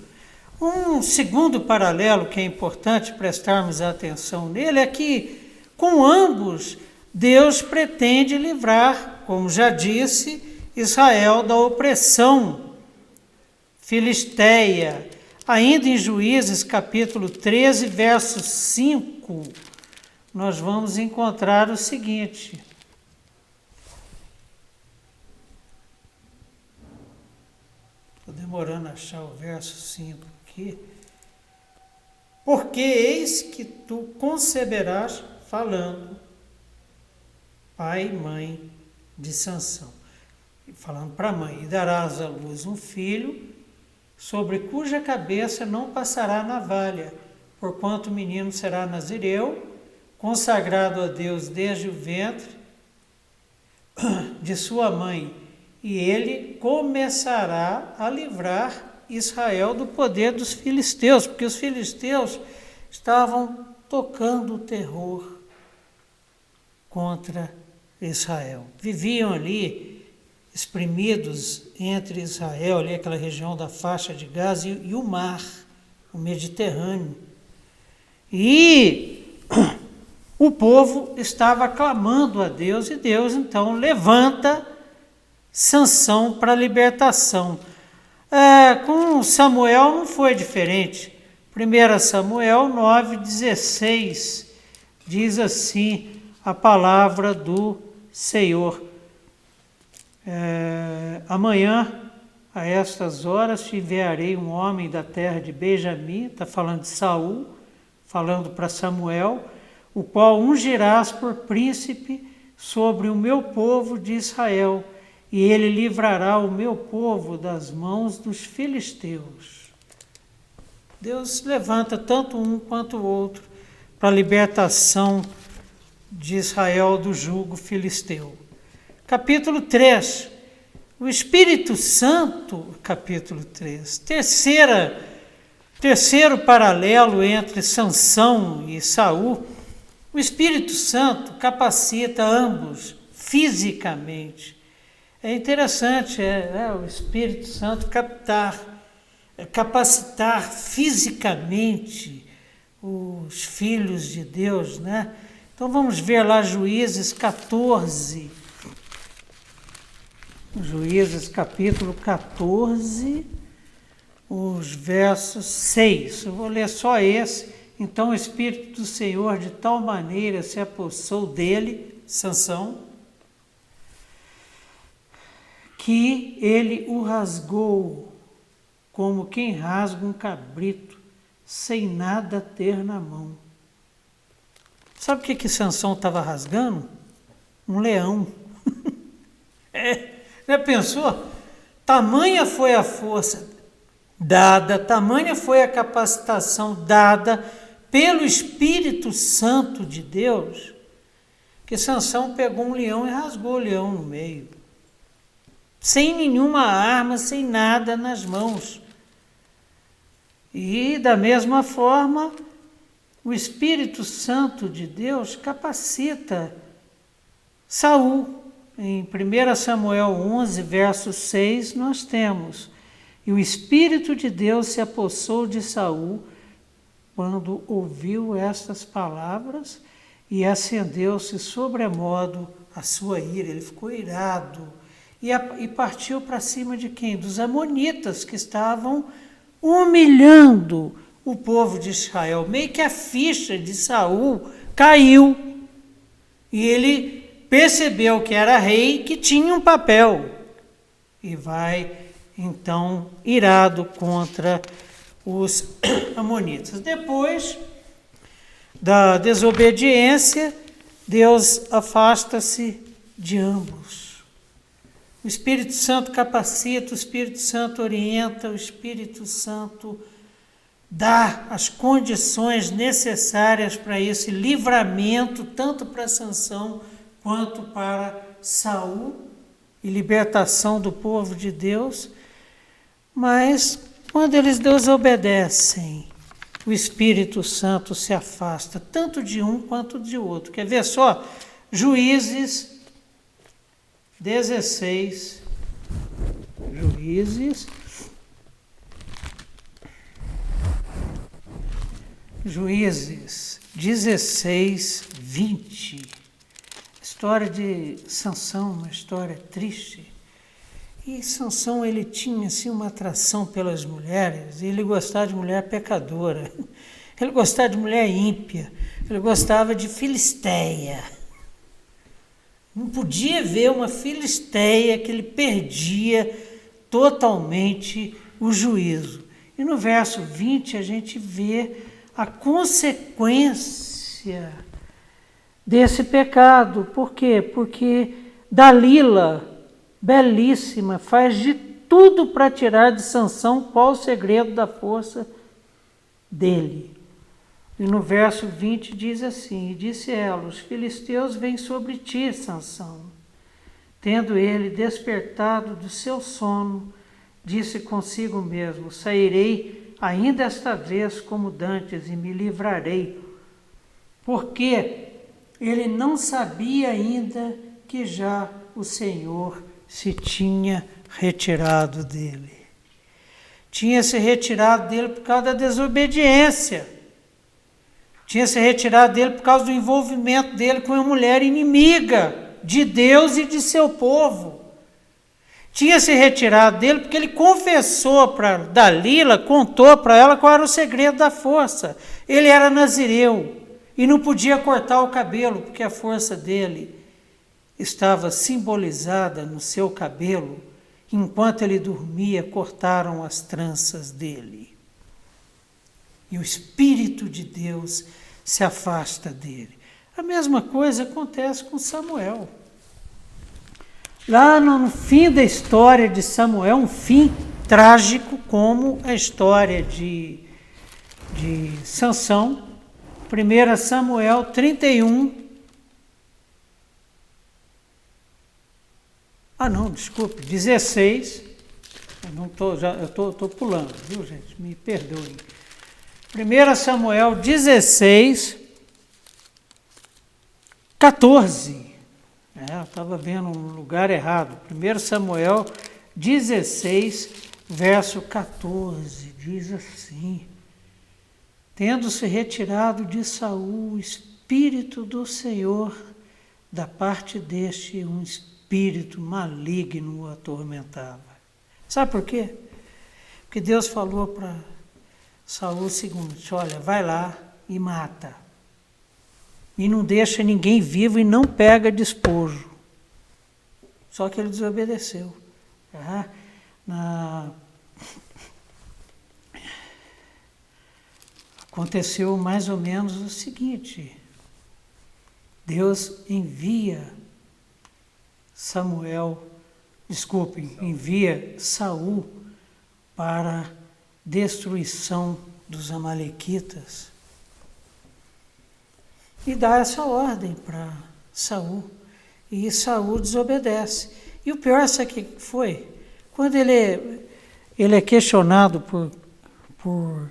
Um segundo paralelo que é importante prestarmos atenção nele é que, com ambos, Deus pretende livrar, como já disse, Israel da opressão filisteia. Ainda em Juízes, capítulo 13, verso 5, nós vamos encontrar o seguinte: estou demorando a achar o verso 5 aqui. Porque eis que tu conceberás, falando, pai e mãe de Sansão. Falando para a mãe: e darás à luz um filho, sobre cuja cabeça não passará navalha, porquanto o menino será nazireu, consagrado a Deus desde o ventre de sua mãe, e ele começará a livrar Israel do poder dos filisteus, porque os filisteus estavam tocando o terror contra Israel. Viviam ali, espremidos entre Israel, ali aquela região da faixa de Gaza e o mar, o Mediterrâneo. E o povo estava clamando a Deus, e Deus então levanta Sansão para a libertação. Com Samuel não foi diferente. 1 Samuel 9,16 diz assim a palavra do Senhor. Amanhã, a estas horas, te enviarei um homem da terra de Benjamim, está falando de Saul, falando para Samuel, o qual ungirás por príncipe sobre o meu povo de Israel, e ele livrará o meu povo das mãos dos filisteus. Deus levanta tanto um quanto o outro para a libertação de Israel do jugo filisteu. Capítulo 3. O Espírito Santo, capítulo 3. Terceiro paralelo entre Sansão e Saul. O Espírito Santo capacita ambos fisicamente. É interessante, o Espírito Santo capacitar fisicamente os filhos de Deus, né? Então vamos ver lá Juízes 14. Juízes capítulo 14, os versos 6. Eu vou ler só esse. Então o Espírito do Senhor de tal maneira se apossou dele, Sansão, que ele o rasgou como quem rasga um cabrito, sem nada ter na mão. Sabe o que Sansão estava rasgando? Um leão. Já pensou? Tamanha foi a força dada, tamanha foi a capacitação dada pelo Espírito Santo de Deus, que Sansão pegou um leão e rasgou o leão no meio. Sem nenhuma arma, sem nada nas mãos. E, da mesma forma, o Espírito Santo de Deus capacita Saul. Em 1 Samuel 11, verso 6, nós temos: e o Espírito de Deus se apossou de Saul quando ouviu estas palavras, e acendeu-se sobremodo a sua ira. Ele ficou irado. E partiu para cima de quem? Dos amonitas, que estavam humilhando o povo de Israel. Meio que a ficha de Saul caiu. E ele percebeu que era rei, que tinha um papel. E vai, então, irado contra os amonitas. Depois da desobediência, Deus afasta-se de ambos. O Espírito Santo capacita, o Espírito Santo orienta, o Espírito Santo dá as condições necessárias para esse livramento, tanto para Sansão quanto para Saul, e libertação do povo de Deus. Mas quando eles desobedecem, o Espírito Santo se afasta, tanto de um quanto de outro. Quer ver só? Juízes 16, Juízes 16, 20. História de Sansão, uma história triste. E Sansão, ele tinha assim uma atração pelas mulheres, ele gostava de mulher pecadora, ele gostava de mulher ímpia, ele gostava de filisteia. Não podia ver uma filisteia que ele perdia totalmente o juízo. E no verso 20 a gente vê a consequência desse pecado. Por quê? Porque Dalila, belíssima, faz de tudo para tirar de Sansão qual o segredo da força dele. E no verso 20 diz assim: e disse ela: os filisteus vêm sobre ti, Sansão. Tendo ele despertado do seu sono, disse consigo mesmo: sairei ainda esta vez como dantes e me livrarei. Porque ele não sabia ainda que já o Senhor se tinha retirado dele. Tinha se retirado dele por causa da desobediência. Tinha se retirado dele por causa do envolvimento dele com uma mulher inimiga de Deus e de seu povo. Tinha se retirado dele porque ele confessou para Dalila, contou para ela qual era o segredo da força. Ele era nazireu e não podia cortar o cabelo, porque a força dele estava simbolizada no seu cabelo. Enquanto ele dormia, cortaram as tranças dele. E o Espírito de Deus se afasta dele. A mesma coisa acontece com Samuel. Lá no fim da história de Samuel, um fim trágico como a história de Sansão, 1 Samuel 31. Desculpe, 16. Eu estou pulando, viu, gente? Me perdoem. 1 Samuel 16, 14. Eu estava vendo um lugar errado. 1 Samuel 16, verso 14, diz assim: tendo-se retirado de Saul o Espírito do Senhor, da parte deste um espírito maligno o atormentava. Sabe por quê? Porque Deus falou para Saul o seguinte: olha, vai lá e mata. E não deixa ninguém vivo e não pega despojo. Só que ele desobedeceu. Aconteceu mais ou menos o seguinte: Deus envia Saul para destruição dos amalequitas e dá essa ordem para Saul. E Saul desobedece. E o pior, sabe o que foi? Quando ele é questionado por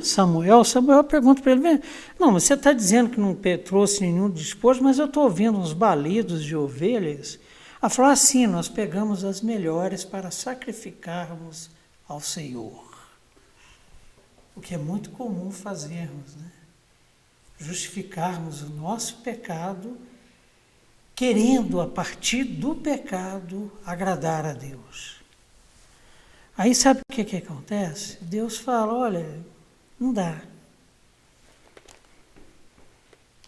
Samuel pergunta para ele: não, mas você está dizendo que não trouxe nenhum despojo, mas eu estou ouvindo uns balidos de ovelhas. Ela falou assim: nós pegamos as melhores para sacrificarmos ao Senhor. O que é muito comum fazermos, né? Justificarmos o nosso pecado, querendo, a partir do pecado, agradar a Deus. Aí sabe o que acontece? Deus fala: olha, não dá.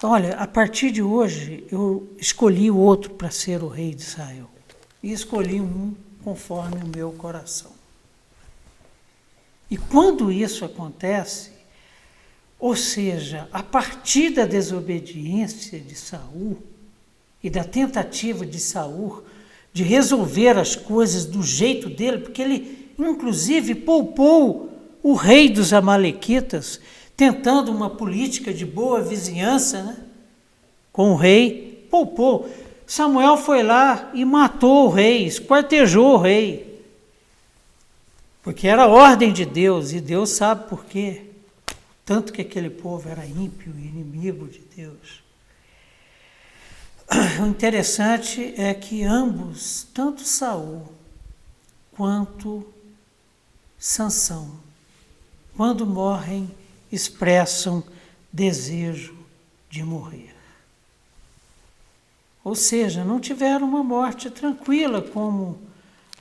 Olha, a partir de hoje, eu escolhi o outro para ser o rei de Israel. E escolhi um conforme o meu coração. E quando isso acontece, ou seja, a partir da desobediência de Saul e da tentativa de Saul de resolver as coisas do jeito dele, porque ele, inclusive, poupou o rei dos amalequitas, tentando uma política de boa vizinhança, né, com o rei, poupou. Samuel foi lá e matou o rei, esquartejou o rei, porque era a ordem de Deus, e Deus sabe por quê. Tanto que aquele povo era ímpio e inimigo de Deus. O interessante é que ambos, tanto Saul quanto Sansão, quando morrem, expressam desejo de morrer. Ou seja, não tiveram uma morte tranquila como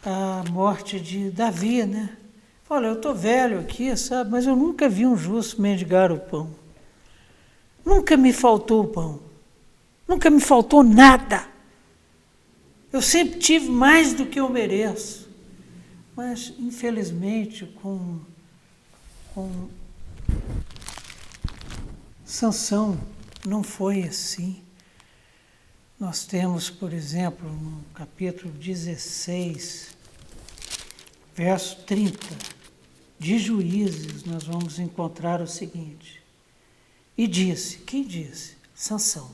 a morte de Davi, né? Olha, eu estou velho aqui, sabe, mas eu nunca vi um justo mendigar o pão. Nunca me faltou o pão. Nunca me faltou nada. Eu sempre tive mais do que eu mereço. Mas, infelizmente, com Sansão não foi assim. Nós temos, por exemplo, no capítulo 16, verso 30, de Juízes, nós vamos encontrar o seguinte: e disse, quem disse? Sansão: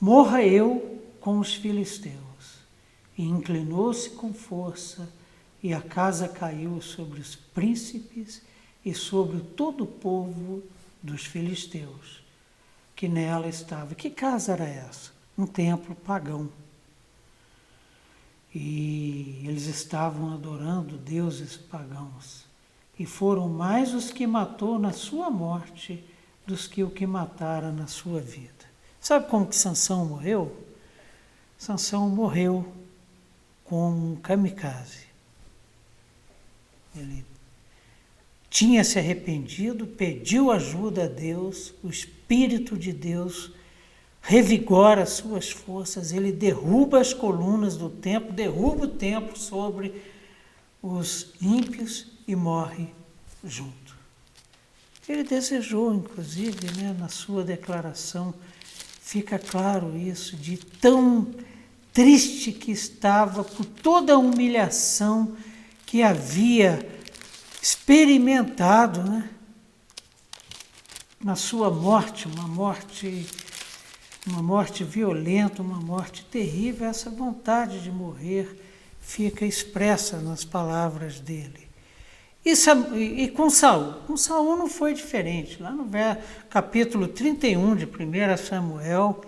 morra eu com os filisteus. E inclinou-se com força, e a casa caiu sobre os príncipes e sobre todo o povo dos filisteus. que nela estava. Que casa era essa? Um templo pagão. E eles estavam adorando deuses pagãos. E foram mais os que matou na sua morte dos que o que matara na sua vida. Sabe como que Sansão morreu? Sansão morreu como um kamikaze. Ele tinha se arrependido, pediu ajuda a Deus, o Espírito de Deus revigora as suas forças, ele derruba as colunas do templo, derruba o templo sobre os ímpios e morre junto. Ele desejou, inclusive, na sua declaração, fica claro isso, de tão triste que estava por toda a humilhação que havia experimentado, na sua morte, uma morte violenta, uma morte terrível. Essa vontade de morrer fica expressa nas palavras dele. E com Saul não foi diferente. Lá no capítulo 31 de 1 Samuel,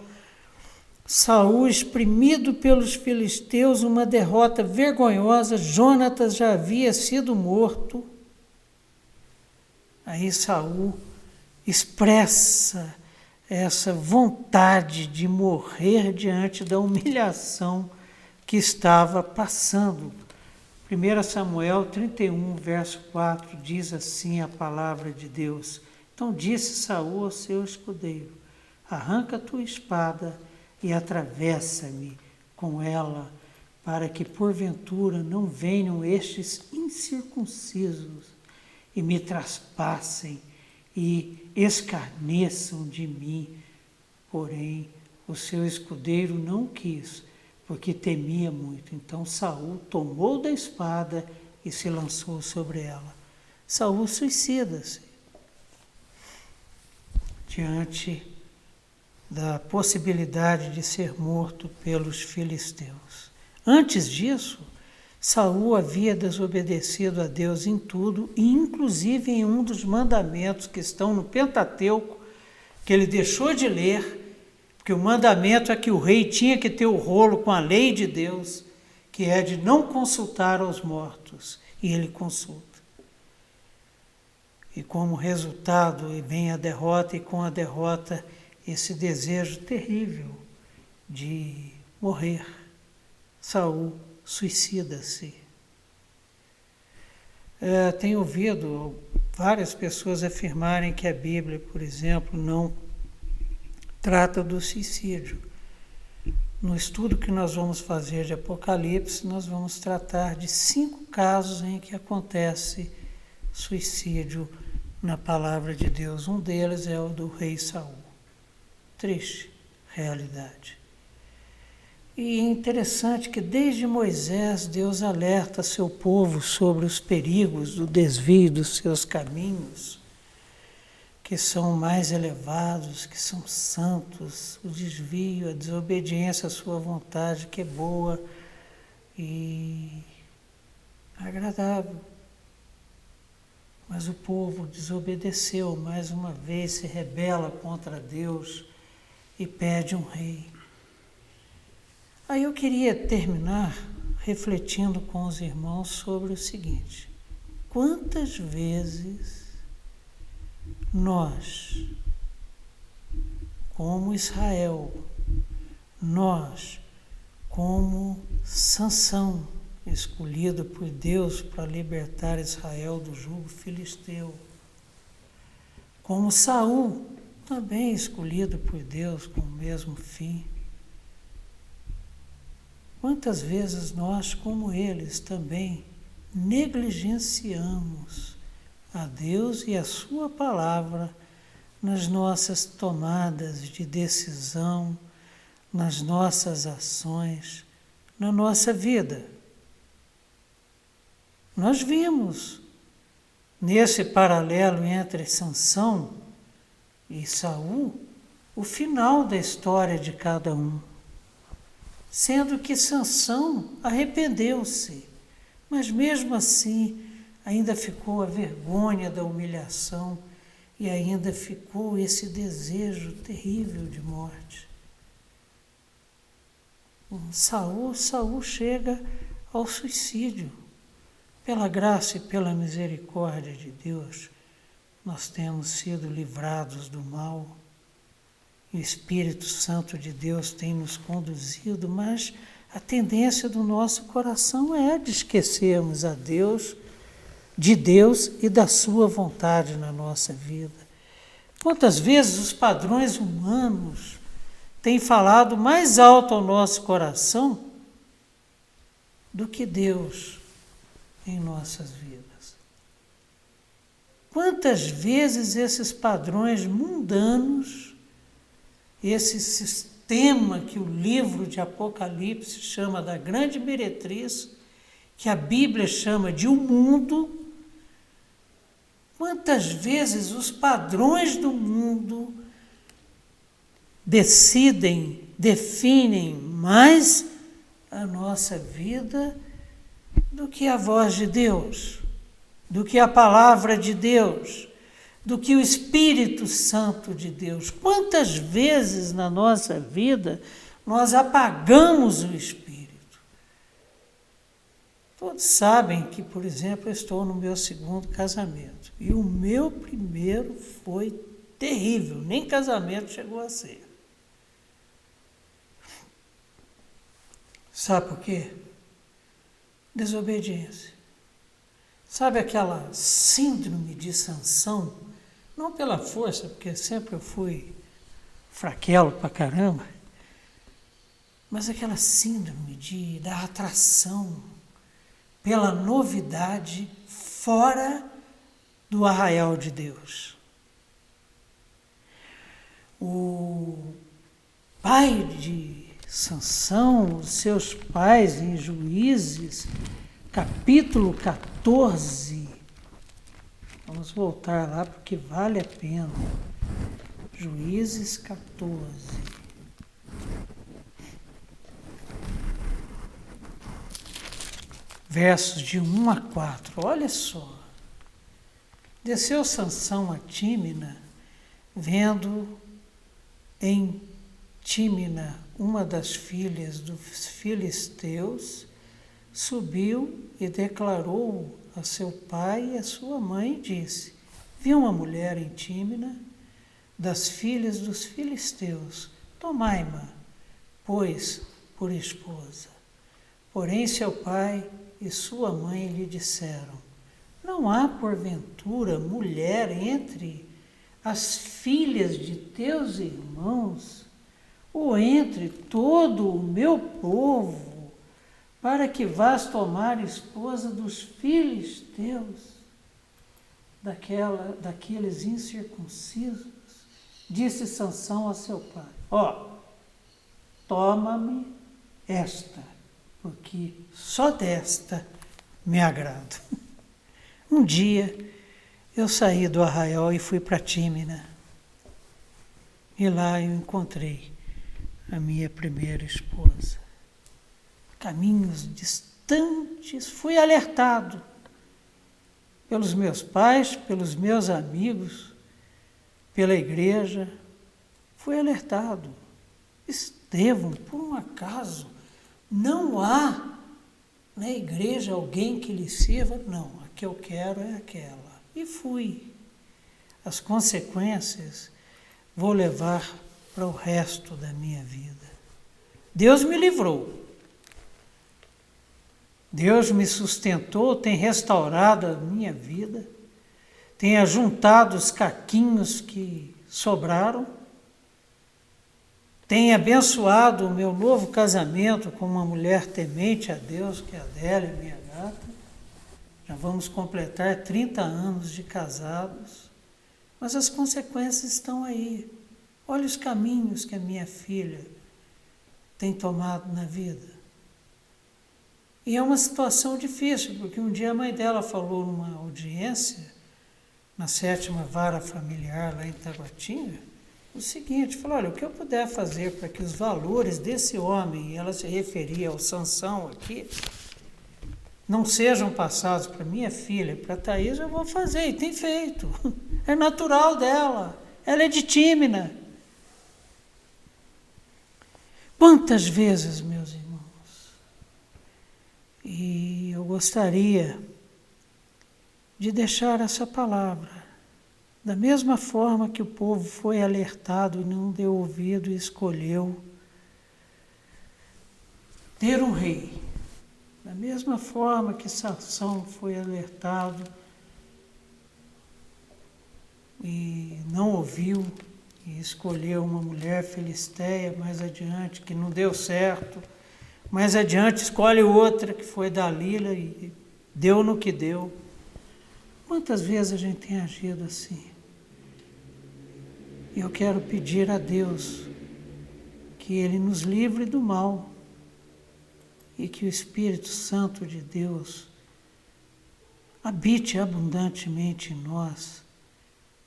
Saul, exprimido pelos filisteus, uma derrota vergonhosa, Jonatas já havia sido morto. Aí Saul expressa essa vontade de morrer diante da humilhação que estava passando. 1 Samuel 31, verso 4, diz assim a palavra de Deus: Então disse Saul ao seu escudeiro: Arranca a tua espada e atravessa-me com ela, para que porventura não venham estes incircuncisos e me traspassem e escarneçam de mim. Porém, o seu escudeiro não quis, porque temia muito. Então Saul tomou da espada e se lançou sobre ela. Saul suicida-se diante da possibilidade de ser morto pelos filisteus. Antes disso, Saul havia desobedecido a Deus em tudo, e inclusive em um dos mandamentos que estão no Pentateuco, que ele deixou de ler, porque o mandamento é que o rei tinha que ter o rolo com a lei de Deus, que é de não consultar aos mortos, e ele consulta. E como resultado vem a derrota, e com a derrota esse desejo terrível de morrer. Saul suicida-se. Tenho ouvido várias pessoas afirmarem que a Bíblia, por exemplo, não trata do suicídio. No estudo que nós vamos fazer de Apocalipse, nós vamos tratar de 5 casos em que acontece suicídio na palavra de Deus. Um deles é o do rei Saul. Triste realidade. E é interessante que desde Moisés, Deus alerta seu povo sobre os perigos do desvio dos seus caminhos, que são mais elevados, que são santos, o desvio, a desobediência à sua vontade, que é boa e agradável. Mas o povo desobedeceu, mais uma vez se rebela contra Deus e pede um rei. Aí eu queria terminar refletindo com os irmãos sobre o seguinte: quantas vezes nós, como Israel, nós, como Sansão, escolhido por Deus para libertar Israel do jugo filisteu, como Saul, também escolhido por Deus com o mesmo fim. Quantas vezes nós, como eles, também negligenciamos a Deus e a sua palavra nas nossas tomadas de decisão, nas nossas ações, na nossa vida. Nós vimos nesse paralelo entre Sansão e Saul o final da história de cada um. Sendo que Sansão arrependeu-se, mas mesmo assim ainda ficou a vergonha da humilhação E ainda ficou esse desejo terrível de morte. Saul chega ao suicídio. Pela graça e pela misericórdia de Deus, nós temos sido livrados do mal. E o Espírito Santo de Deus tem nos conduzido, mas a tendência do nosso coração é de esquecermos a Deus, de Deus e da sua vontade na nossa vida. Quantas vezes os padrões humanos têm falado mais alto ao nosso coração do que Deus em nossas vidas? Quantas vezes esses padrões mundanos, esse sistema que o livro de Apocalipse chama da grande meretriz, que a Bíblia chama de o mundo, quantas vezes os padrões do mundo definem mais a nossa vida do que a voz de Deus, do que a palavra de Deus, do que o Espírito Santo de Deus. Quantas vezes na nossa vida nós apagamos o Espírito? Todos sabem que, por exemplo, eu estou no meu segundo casamento. E o meu primeiro foi terrível, nem casamento chegou a ser. Sabe por quê? Desobediência. Sabe aquela síndrome de Sansão? Não pela força, porque sempre eu fui fraquelo pra caramba, mas aquela síndrome da atração pela novidade fora do arraial de Deus. O pai de Sansão, os seus pais em Juízes, capítulo 14, vamos voltar lá porque vale a pena. Juízes 14. Versos de 1 a 4, olha só. Desceu Sansão a Tímina, vendo em Tímina uma das filhas dos filisteus, subiu e declarou a seu pai e a sua mãe e disse: vi uma mulher em Tímina, das filhas dos filisteus, tomai-ma, pois, por esposa. Porém seu pai e sua mãe lhe disseram: não há porventura mulher entre as filhas de teus irmãos, ou entre todo o meu povo, para que vás tomar esposa dos filisteus, daqueles incircuncisos? Disse Sansão a seu pai: toma-me esta, porque só desta me agrado. Um dia eu saí do arraial e fui para Tímina. E lá eu encontrei a minha primeira esposa. Caminhos distantes, fui alertado pelos meus pais, pelos meus amigos, pela igreja. Fui alertado. Estevão, por um acaso, não há na igreja alguém que lhe sirva? Não, a que eu quero é aquela. E fui. As consequências vou levar para o resto da minha vida. Deus me livrou. Deus me sustentou, tem restaurado a minha vida, tem ajuntado os caquinhos que sobraram, tem abençoado o meu novo casamento com uma mulher temente a Deus, que é a Adélia, minha gata. Já vamos completar 30 anos de casados, mas as consequências estão aí. Olha os caminhos que a minha filha tem tomado na vida. E é uma situação difícil, porque um dia a mãe dela falou numa audiência, na 7ª Vara Familiar, lá em Taguatinga, o seguinte, falou: olha, o que eu puder fazer para que os valores desse homem, e ela se referia ao Sansão aqui, não sejam passados para minha filha, para a Thaís, eu vou fazer, e tem feito. É natural dela. Ela é de Tímina. Quantas vezes, meus irmãos, e eu gostaria de deixar essa palavra, da mesma forma que o povo foi alertado e não deu ouvido e escolheu ter um rei, da mesma forma que Sansão foi alertado e não ouviu e escolheu uma mulher filisteia mais adiante, que não deu certo, mais adiante escolhe outra, que foi Dalila, e deu no que deu. Quantas vezes a gente tem agido assim? E eu quero pedir a Deus que Ele nos livre do mal e que o Espírito Santo de Deus habite abundantemente em nós,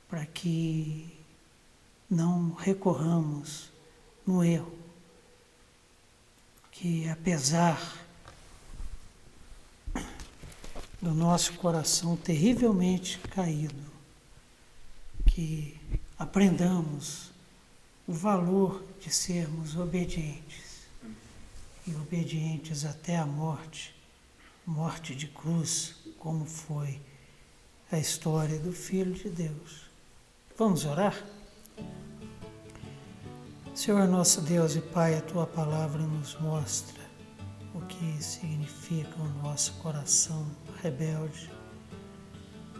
para que não recorramos no erro, que apesar do nosso coração terrivelmente caído, que aprendamos o valor de sermos obedientes, e obedientes até a morte, morte de cruz, como foi a história do Filho de Deus. Vamos orar? Senhor nosso Deus e Pai, a Tua palavra nos mostra o que significa o nosso coração rebelde,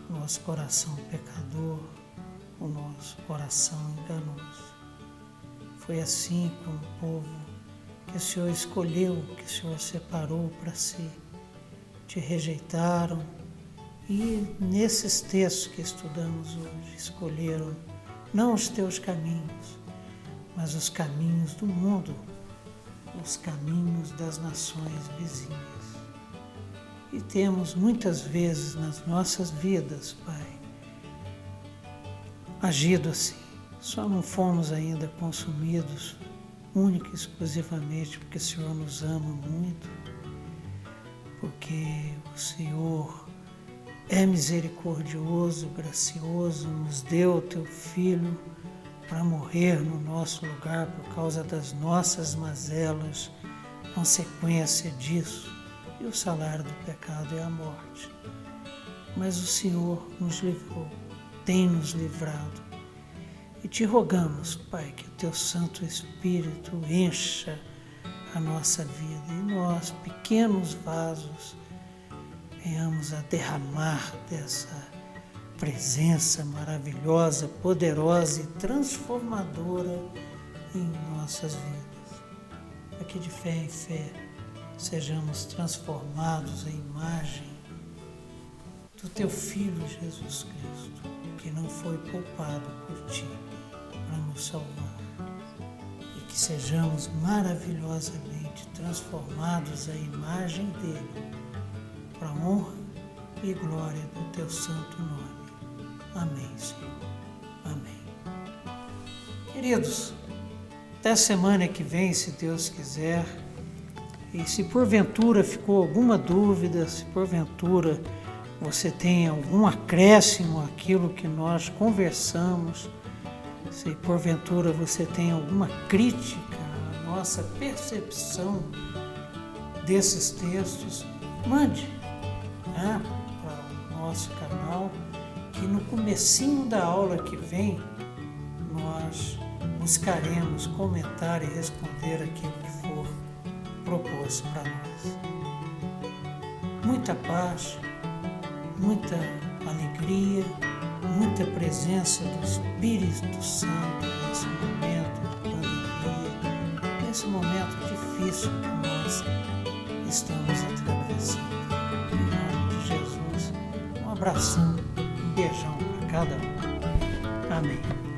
o nosso coração pecador, o nosso coração enganoso. Foi assim com o povo que o Senhor escolheu, que o Senhor separou para si. Te rejeitaram e nesses textos que estudamos hoje escolheram não os teus caminhos, mas os caminhos do mundo, os caminhos das nações vizinhas. E temos muitas vezes nas nossas vidas, Pai, agido assim. Só não fomos ainda consumidos única e exclusivamente porque o Senhor nos ama muito, porque o Senhor é misericordioso, gracioso, nos deu o Teu Filho para morrer no nosso lugar por causa das nossas mazelas, consequência disso, e o salário do pecado é a morte. Mas o Senhor nos livrou, tem nos livrado, e te rogamos, Pai, que o Teu Santo Espírito encha a nossa vida, e nós, pequenos vasos, venhamos a derramar dessa presença maravilhosa, poderosa e transformadora em nossas vidas. Para que de fé em fé sejamos transformados à imagem do Teu Filho Jesus Cristo, que não foi poupado por Ti para nos salvar. E que sejamos maravilhosamente transformados à imagem dEle, para a honra e glória do Teu santo nome. Amém, Senhor. Amém. Queridos, até semana que vem, se Deus quiser. E se porventura ficou alguma dúvida, se porventura você tem algum acréscimo àquilo que nós conversamos, se porventura você tem alguma crítica à nossa percepção desses textos, mande para o nosso canal, que no comecinho da aula que vem nós buscaremos comentar e responder aquilo que for proposto para nós. Muita paz, muita alegria, muita presença do Espírito Santo nesse momento de pandemia, nesse momento difícil que nós estamos atravessando. Em nome de Jesus, um abração, um beijão para cada um. Amém.